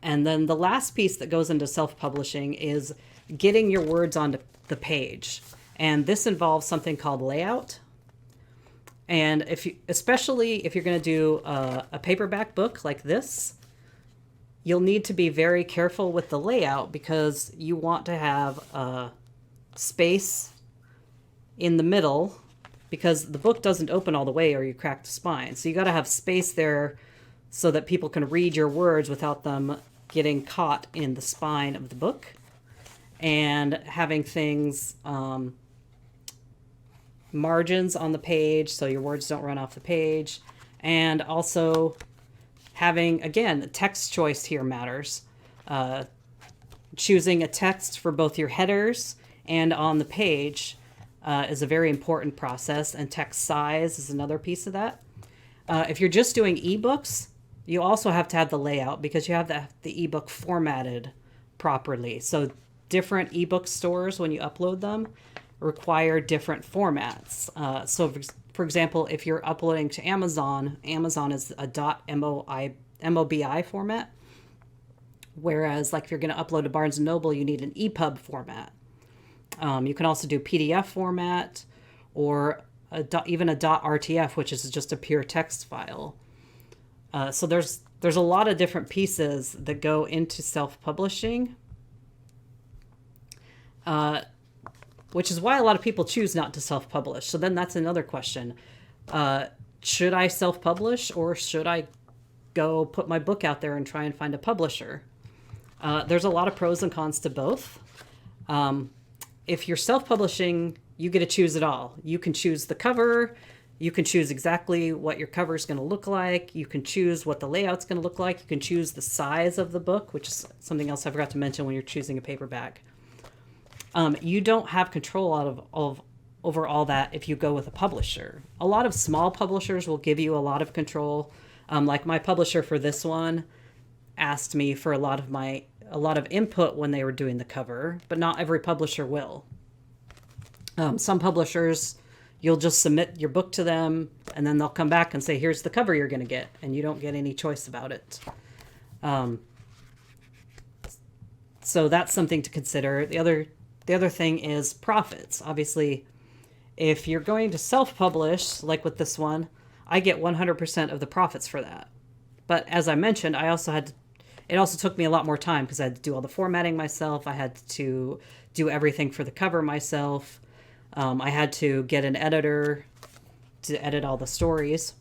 And then the last piece that goes into self-publishing is getting your words onto the page. And this involves something called layout. And especially if you're going to do a paperback book like this, you'll need to be very careful with the layout because you want to have space in the middle because the book doesn't open all the way or you crack the spine. So you got to have space there so that people can read your words without them getting caught in the spine of the book. And having things, margins on the page so your words don't run off the page. And also having, again, text choice here matters. Choosing a text for both your headers and on the page is a very important process, and text size is another piece of that. If you're just doing ebooks, you also have to have the layout because you have the ebook formatted properly. So different ebook stores, when you upload them, require different formats. So for example, if you're uploading to Amazon, Amazon is a .mobi format. Whereas like if you're going to upload to Barnes & Noble, you need an EPUB format. You can also do PDF format or even a .rtf, which is just a pure text file. So there's a lot of different pieces that go into self-publishing, which is why a lot of people choose not to self-publish. So then that's another question. Should I self-publish, or should I go put my book out there and try and find a publisher? There's a lot of pros and cons to both. If you're self-publishing, you get to choose it all. You can choose the cover. You can choose exactly what your cover is going to look like. You can choose what the layout's going to look like. You can choose the size of the book, which is something else I forgot to mention when you're choosing a paperback. You don't have control over all that if you go with a publisher. A lot of small publishers will give you a lot of control. Like my publisher for this one asked me for a lot of input when they were doing the cover, but not every publisher will. Some publishers, you'll just submit your book to them, and then they'll come back and say, here's the cover you're going to get, and you don't get any choice about it. So that's something to consider. The other thing is profits. Obviously, if you're going to self-publish, like with this one, I get 100% of the profits for that. But as I mentioned, it also took me a lot more time because I had to do all the formatting myself. I had to do everything for the cover myself. I had to get an editor to edit all the stories.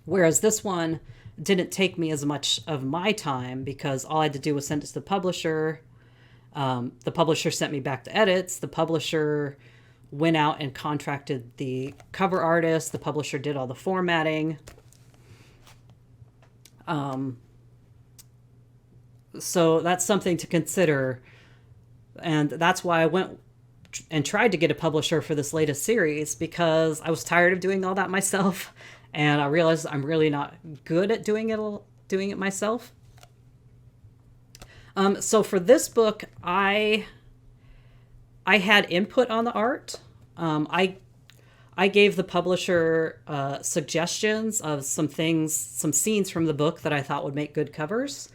Whereas this one didn't take me as much of my time because all I had to do was send it to the publisher. The publisher sent me back the edits. The publisher went out and contracted the cover artist. The publisher did all the formatting. So that's something to consider. And that's why I went and tried to get a publisher for this latest series, because I was tired of doing all that myself. And I realized I'm really not good at doing it myself. So for this book, I had input on the art. I gave the publisher suggestions of some scenes from the book that I thought would make good covers.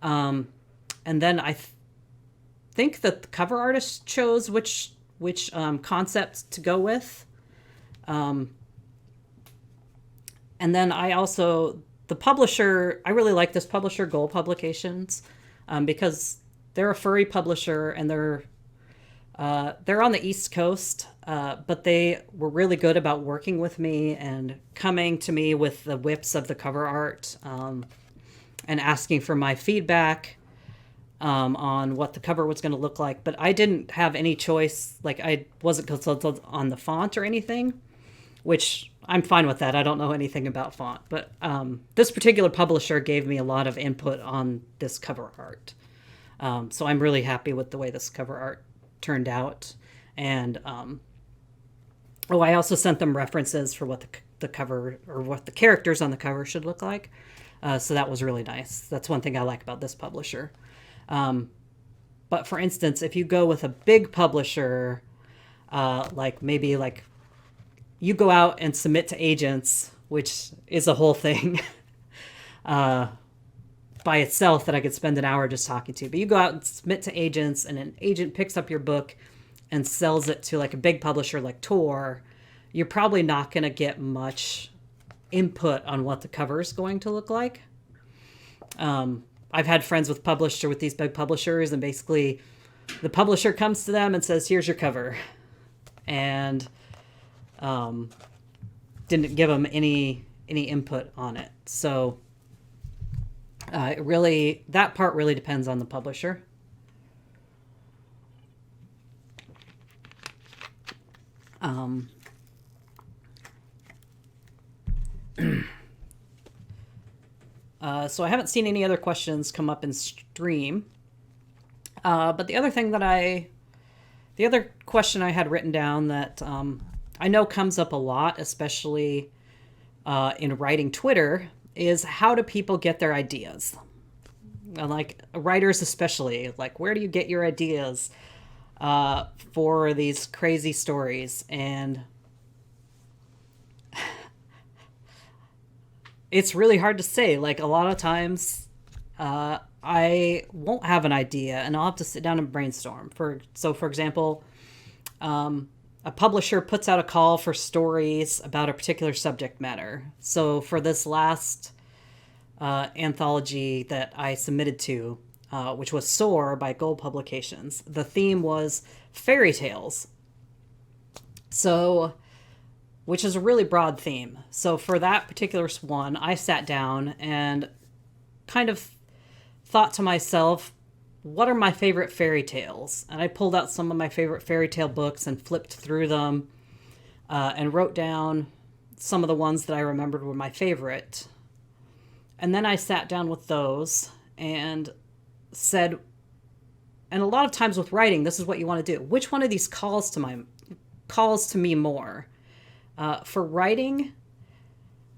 And then I think that the cover artist chose which concepts to go with. And then I really like this publisher, Goal Publications, because they're a furry publisher, and they're on the East Coast, but they were really good about working with me and coming to me with the whips of the cover art, and asking for my feedback on what the cover was going to look like. But I didn't have any choice. Like, I wasn't consulted on the font or anything, which I'm fine with that. I don't know anything about font. But this particular publisher gave me a lot of input on this cover art. So I'm really happy with the way this cover art turned out. And I also sent them references for what the cover, or what the characters on the cover should look like. So that was really nice. That's one thing I like about this publisher. But for instance, if you go with a big publisher, like you go out and submit to agents, which is a whole thing by itself that I could spend an hour just talking to. But you go out and submit to agents, and an agent picks up your book and sells it to like a big publisher like Tor. You're probably not going to get much input on what the cover is going to look like. I've had friends with these big publishers, and basically the publisher comes to them and says, here's your cover. And didn't give them any input on it. So that part really depends on the publisher. So I haven't seen any other questions come up in stream. But the other question I had written down that I know comes up a lot, especially in writing Twitter, is how do people get their ideas? Like writers especially, like where do you get your ideas for these crazy stories? And it's really hard to say. Like a lot of times I won't have an idea and I'll have to sit down and brainstorm. For example, a a publisher puts out a call for stories about a particular subject matter. So for this last anthology that I submitted to, which was Soar by Gold Publications, the theme was fairy tales. So, which is a really broad theme. So for that particular one, I sat down and kind of thought to myself, what are my favorite fairy tales? And I pulled out some of my favorite fairy tale books and flipped through them and wrote down some of the ones that I remembered were my favorite. And then I sat down with those and said, and a lot of times with writing, this is what you want to do. Which one of these calls to me more? For writing,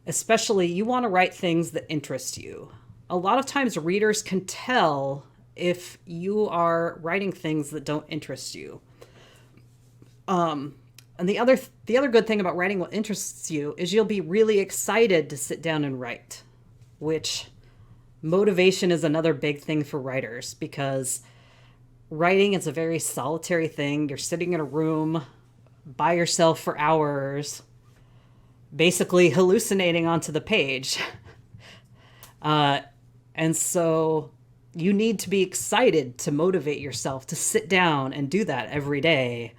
especially, you want to write things that interest you. A lot of times readers can tell if you are writing things that don't interest you. And the other good thing about writing what interests you is you'll be really excited to sit down and write, which motivation is another big thing for writers, because writing is a very solitary thing. You're sitting in a room by yourself for hours, basically hallucinating onto the page. And so you need to be excited to motivate yourself to sit down and do that every day.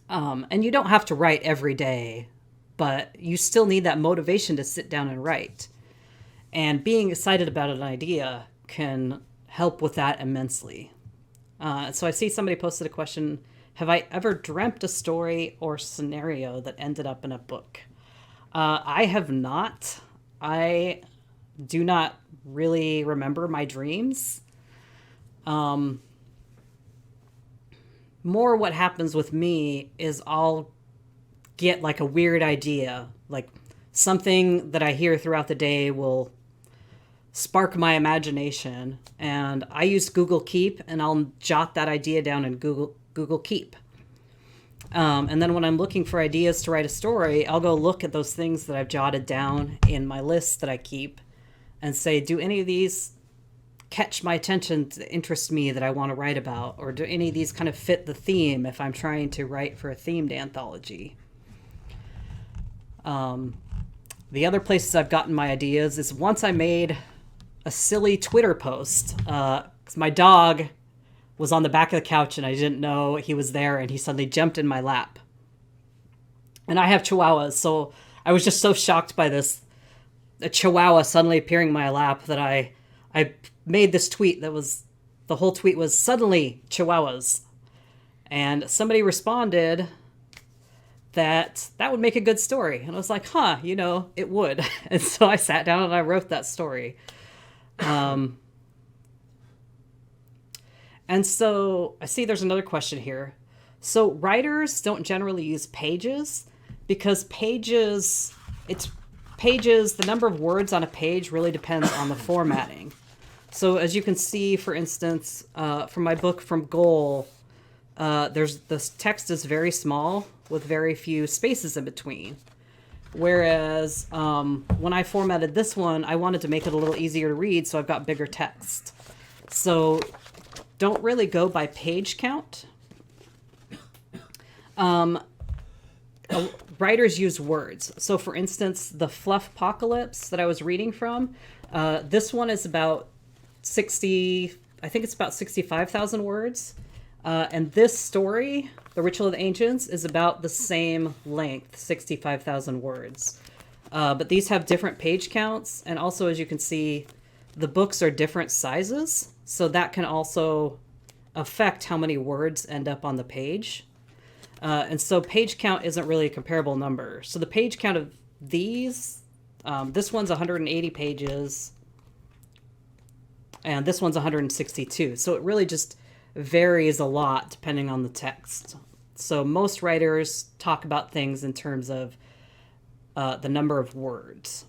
And you don't have to write every day, but you still need that motivation to sit down and write. And being excited about an idea can help with that immensely. So I see somebody posted a question, have I ever dreamt a story or scenario that ended up in a book? I have not. I do not really remember my dreams. More what happens with me is I'll get like a weird idea, like something that I hear throughout the day will spark my imagination, and I use Google Keep, and I'll jot that idea down in Google Keep. And then when I'm looking for ideas to write a story, I'll go look at those things that I've jotted down in my list that I keep and say, do any of these catch my attention, to interest me, that I want to write about? Or do any of these kind of fit the theme if I'm trying to write for a themed anthology? The other places I've gotten my ideas is once I made a silly Twitter post. 'Cause my dog was on the back of the couch and I didn't know he was there, and he suddenly jumped in my lap. And I have chihuahuas, so I was just so shocked by this, a chihuahua suddenly appearing in my lap, that I made this tweet that was, the whole tweet was, suddenly chihuahuas. And somebody responded that would make a good story. And I was like, huh, it would. And so I sat down and I wrote that story. And so I see there's another question here. So writers don't generally use pages because the number of words on a page really depends on the formatting. So as you can see, for instance, from my book From Goal, this text is very small with very few spaces in between. Whereas when I formatted this one, I wanted to make it a little easier to read, so I've got bigger text. So don't really go by page count. Writers use words. So for instance, the Fluffpocalypse that I was reading from, this one is about 65,000 words. And this story, The Ritual of the Ancients, is about the same length, 65,000 words. But these have different page counts. And also, as you can see, the books are different sizes. So that can also affect how many words end up on the page. And so page count isn't really a comparable number. So the page count of these, this one's 180 pages. And this one's 162. So it really just varies a lot depending on the text. So most writers talk about things in terms of the number of words.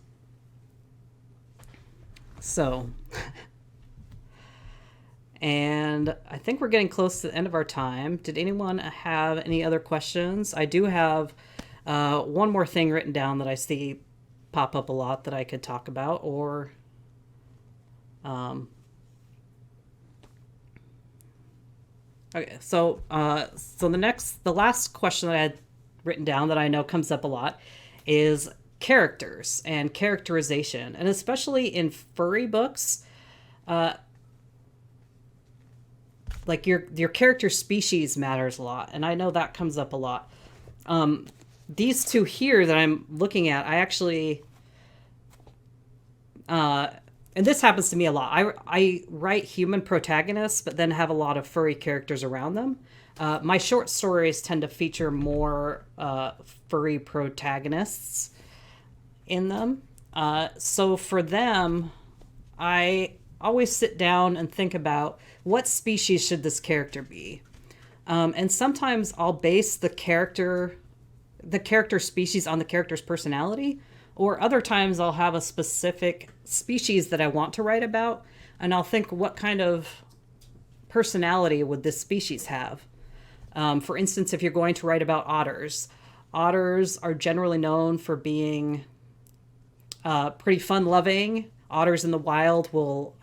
So, and I think we're getting close to the end of our time. Did anyone have any other questions? I do have one more thing written down that I see pop up a lot that I could talk about, or Okay, so the last question that I had written down that I know comes up a lot is characters and characterization, and especially in furry books, like your character species matters a lot, and I know that comes up a lot. These two here that I'm looking at, I actually, and this happens to me a lot. I write human protagonists, but then have a lot of furry characters around them. My short stories tend to feature more furry protagonists in them. So for them, I always sit down and think about what species should this character be. And sometimes I'll base the character species on the character's personality, or other times I'll have a specific species that I want to write about, and I'll think, what kind of personality would this species have? For instance, if you're going to write about otters, otters are generally known for being pretty fun-loving. Otters in the wild will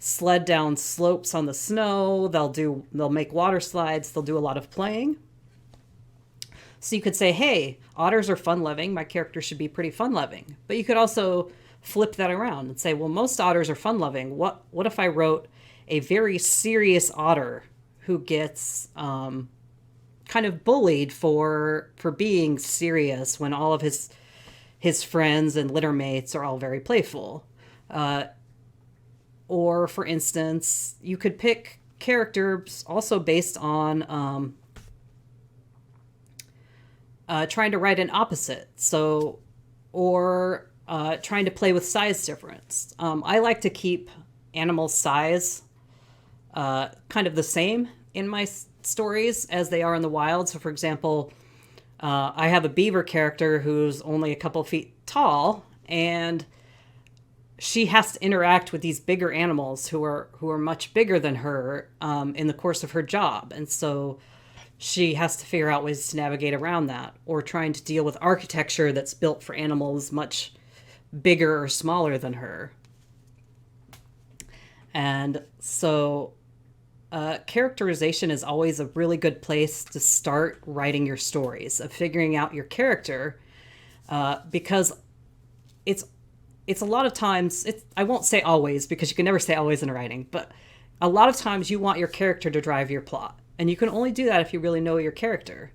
sled down slopes on the snow. They'll make water slides. They'll do a lot of playing. So you could say, hey, otters are fun-loving. My character should be pretty fun-loving. But you could also flip that around and say, well, most otters are fun-loving. What if I wrote a very serious otter who gets kind of bullied for being serious when all of his friends and littermates are all very playful? Or, for instance, you could pick characters also based on trying to write an opposite. So, or trying to play with size difference. I like to keep animal size kind of the same in my stories as they are in the wild. So, for example, I have a beaver character who's only a couple feet tall, and she has to interact with these bigger animals who are much bigger than her in the course of her job. And so she has to figure out ways to navigate around that, or trying to deal with architecture that's built for animals much bigger or smaller than her. And so characterization is always a really good place to start writing your stories, of figuring out your character, because it's a lot of times, I won't say always, because you can never say always in writing, but a lot of times you want your character to drive your plot. And you can only do that if you really know your character.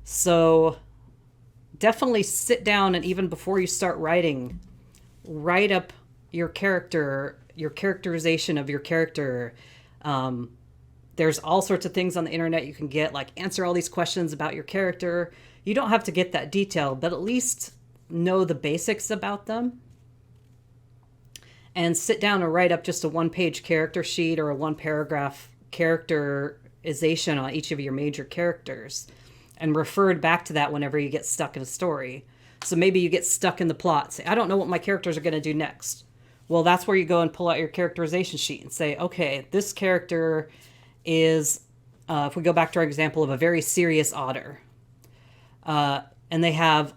So definitely sit down, and even before you start writing, write up your character, your characterization of your character. There's all sorts of things on the internet you can get, like answer all these questions about your character. You don't have to get that detailed, but at least know the basics about them. And sit down and write up just a one-page character sheet or a one-paragraph characterization on each of your major characters, and refer back to that whenever you get stuck in a story. So maybe you get stuck in the plot. Say, I don't know what my characters are going to do next. Well, that's where you go and pull out your characterization sheet and say, okay, this character is, if we go back to our example of a very serious otter, and they have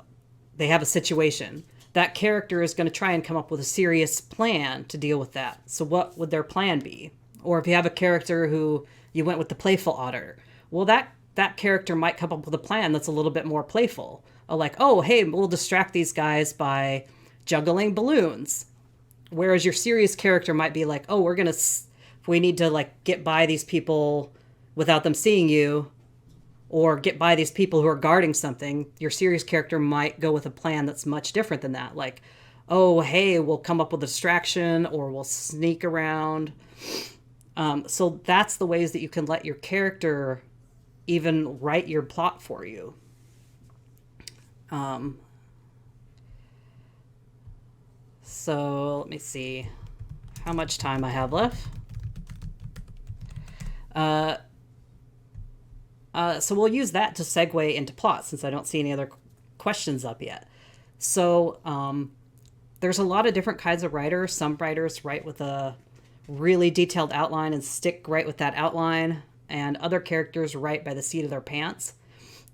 a situation. That character is going to try and come up with a serious plan to deal with that. So what would their plan be? Or if you have a character who you went with the playful otter, well, that character might come up with a plan that's a little bit more playful. Like, oh, hey, we'll distract these guys by juggling balloons. Whereas your serious character might be like, oh, we need to like get by these people without them seeing you, or get by these people who are guarding something. Your serious character might go with a plan that's much different than that. Like, oh, hey, we'll come up with a distraction, or we'll sneak around. So that's the ways that you can let your character even write your plot for you. So let me see how much time I have left. So we'll use that to segue into plot, since I don't see any other questions up yet. So there's a lot of different kinds of writers. Some writers write with a really detailed outline and stick right with that outline, and other characters write by the seat of their pants.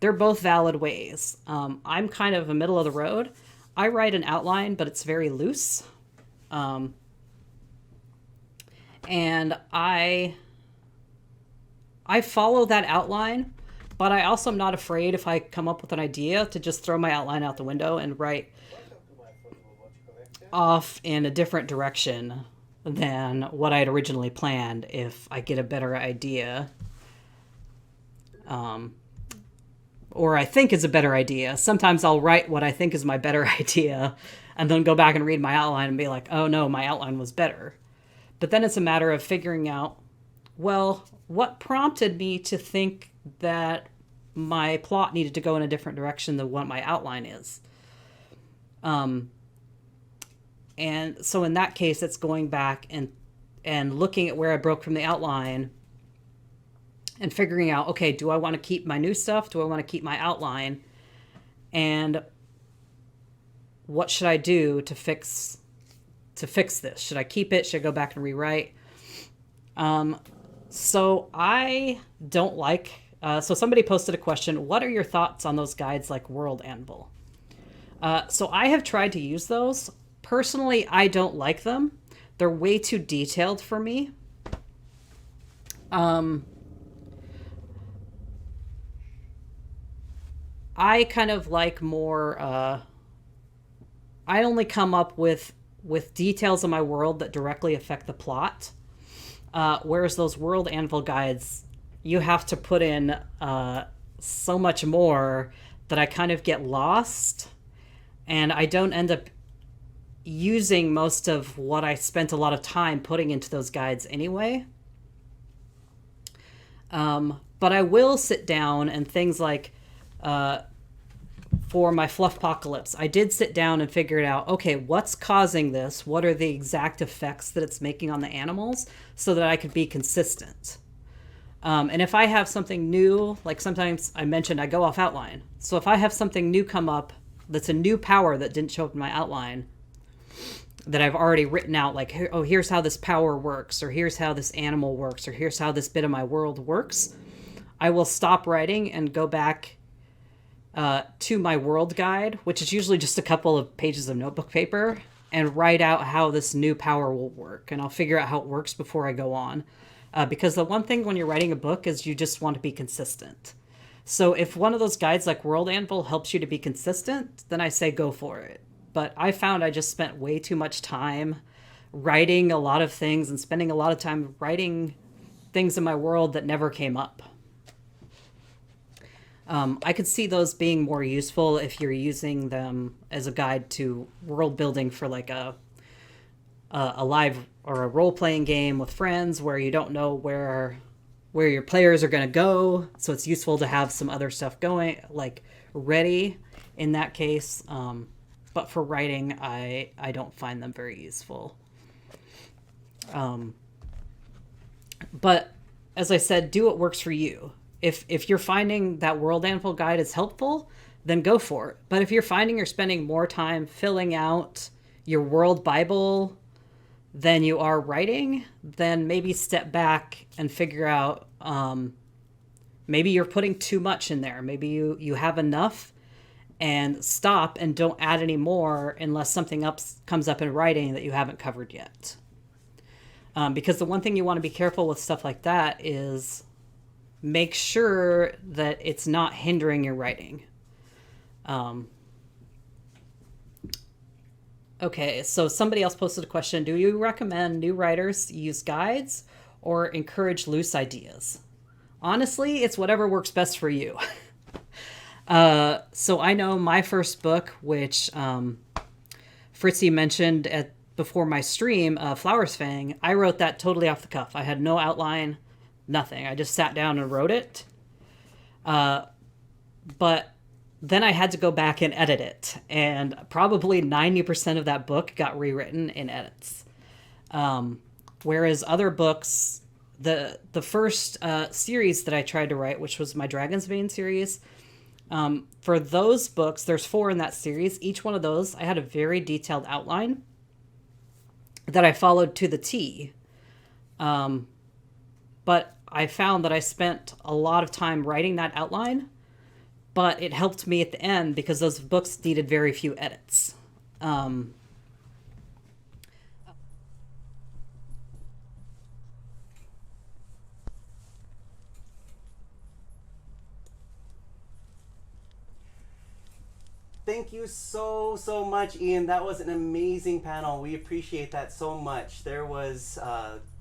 They're both valid ways. I'm kind of a middle of the road. I write an outline, but it's very loose. And I I follow that outline, but I also am not afraid if I come up with an idea to just throw my outline out the window and write off in a different direction than what I had originally planned if I get a better idea. Or I think is a better idea. Sometimes I'll write what I think is my better idea and then go back and read my outline and be like, oh no, my outline was better. But then it's a matter of figuring out, well, what prompted me to think that my plot needed to go in a different direction than what my outline is? And so in that case, it's going back and looking at where I broke from the outline and figuring out, okay, do I want to keep my new stuff? Do I want to keep my outline? And what should I do to fix this? Should I keep it? Should I go back and rewrite? So I don't like, so somebody posted a question, what are your thoughts on those guides like World Anvil? So I have tried to use those. Personally, I don't like them. They're way too detailed for me. I kind of like more, I only come up with details of my world that directly affect the plot. Whereas those World Anvil guides, you have to put in so much more that I kind of get lost. And I don't end up using most of what I spent a lot of time putting into those guides anyway. But I will sit down and things like, for my Fluffpocalypse, I did sit down and figure it out. Okay, what's causing this? What are the exact effects that it's making on the animals so that I could be consistent? And if I have something new, like sometimes I mentioned I go off outline. So if I have something new come up that's a new power that didn't show up in my outline that I've already written out, like, oh, here's how this power works, or here's how this animal works, or here's how this bit of my world works, I will stop writing and go back to my world guide, which is usually just a couple of pages of notebook paper, and write out how this new power will work. And I'll figure out how it works before I go on. Because the one thing when you're writing a book is you just want to be consistent. So if one of those guides like World Anvil helps you to be consistent, then I say go for it. But I found I just spent way too much time writing a lot of things and spending a lot of time writing things in my world that never came up. I could see those being more useful if you're using them as a guide to world building for like a live or a role-playing game with friends where you don't know where your players are going to go. So it's useful to have some other stuff going, like ready in that case. But for writing, I don't find them very useful. But as I said, do what works for you. If you're finding that World Anvil guide is helpful, then go for it. But if you're finding you're spending more time filling out your world Bible than you are writing, then maybe step back and figure out, maybe you're putting too much in there. Maybe you have enough, and stop and don't add any more unless something else comes up in writing that you haven't covered yet. Because the one thing you want to be careful with stuff like that is make sure that it's not hindering your writing. Okay, so somebody else posted a question. Do you recommend new writers use guides or encourage loose ideas? Honestly, it's whatever works best for you. So I know my first book, which Fritzy mentioned before my stream, Flower's Fang, I wrote that totally off the cuff. I had no outline, nothing. I just sat down and wrote it. But then I had to go back and edit it. And probably 90% of that book got rewritten in edits. Whereas other books, the first series that I tried to write, which was my Dragon's Bane series, for those books, there's 4 in that series. Each one of those, I had a very detailed outline that I followed to the T. But I found that I spent a lot of time writing that outline, but it helped me at the end because those books needed very few edits. thank you so much, Ian. That was an amazing panel. We appreciate that so much. There was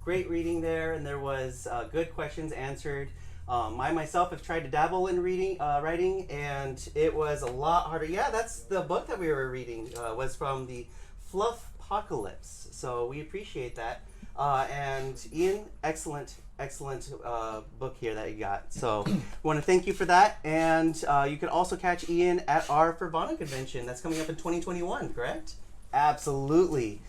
great reading there, and there was good questions answered. I myself have tried to dabble in writing, and it was a lot harder. Yeah, that's the book that we were reading, was from the Fluffpocalypse. So we appreciate that. And Ian, excellent book here that you got. So we want to thank you for that. And you can also catch Ian at our Furvana convention that's coming up in 2021, correct? Absolutely.